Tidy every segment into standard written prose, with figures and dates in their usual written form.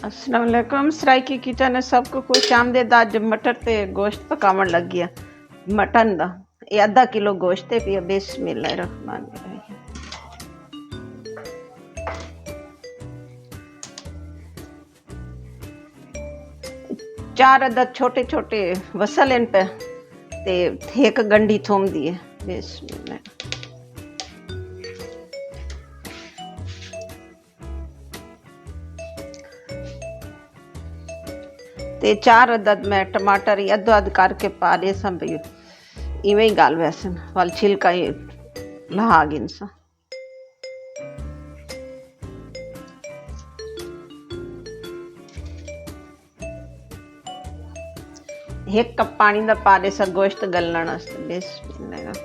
अस्सलाम वालेकुम। सराइकी किचन है सबको खुश आमदेद। अज मटर ते गोश्त पकावन लग गया मटन दा। ये आधा किलो गोश्त है पिया। बिस्मिल्लाहिर्रहमानिर्रहीम। चार अदद छोटे छोटे वसल इन पे ते एक गंढी थूम दी है। बिस्मिल्लाह। ते चार अदद मैं टमाटर अद्धो अध करके पा दे सब इवें ही गाल वैसन वाल छिलका ही लहा गिन सा। एक कप पानी दा पा दे सा गोश्त गलने वास्ते। बिस्मिल्लाह।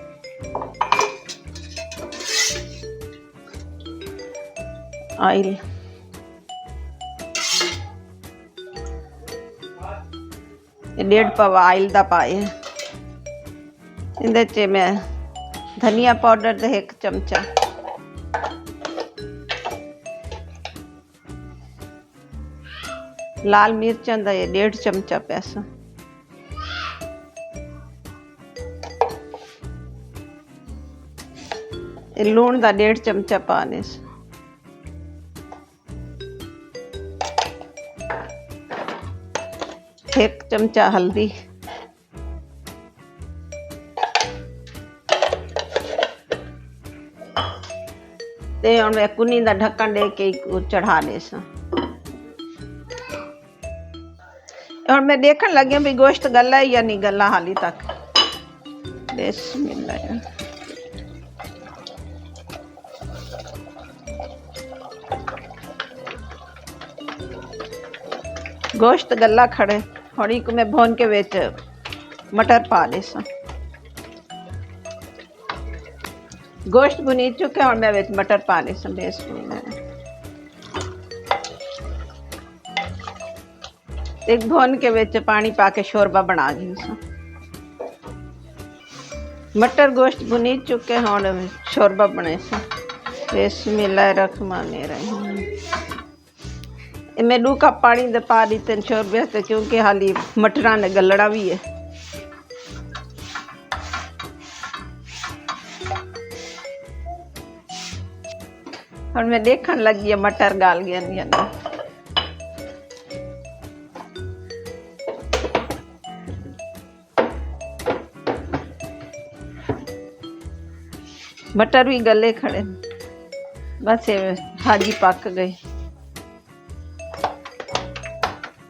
ऑयल डेढ़ पवा ऑयल दा पाए। इंदे च मैं धनिया पाउडर दे एक चमचा, लाल मिर्चां दा 1.5 चमचा पैसा, लूण दा 1.5 चमचा पाने से, एक चमचा हल्दी, ते हुण मैं कुनी दा ढक्कन दे के चढ़ा दे सा। और मैं देखने लगी भी गोश्त गला है या नहीं गला हाली तक। बिस्मिल्लाह। गोश्त गला खड़े थोड़ी को मैं भून के बेच मटर पा दे सा। गोश्त भुनी चुके और मैं बेच मटर पा दे सा। बिस्मिल्लाह। एक भून के बेच पानी पाके शोरबा बना दी सा। मटर गोश्त भुनी चुके और शोरबा बने सा। बिस्मिल्लाहिर्रहमानिर्रहीम। मैं 2 कप पानी दे पा दी तीन शोरबे ते क्योंकि हाली मटरा ने गलड़ा भी है। और मैं देखने लगी है मटर गाल गया नहीं। मटर भी गले खड़े। बस ये भाजी पक गई।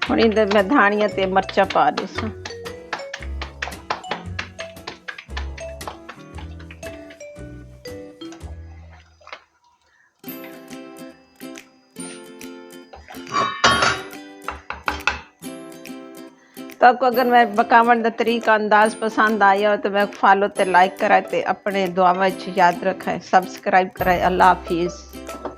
हुण इहदे मैं धानिया ते मर्चा पा दी सा। तो आपको अगर मैं पकावन का तरीका अंदाज पसंद आया हो तो मैं फॉलो ते लाइक कराए ते अपने दुआवां याद रखाए, सब्सक्राइब कराए। अल्लाह हाफिज़।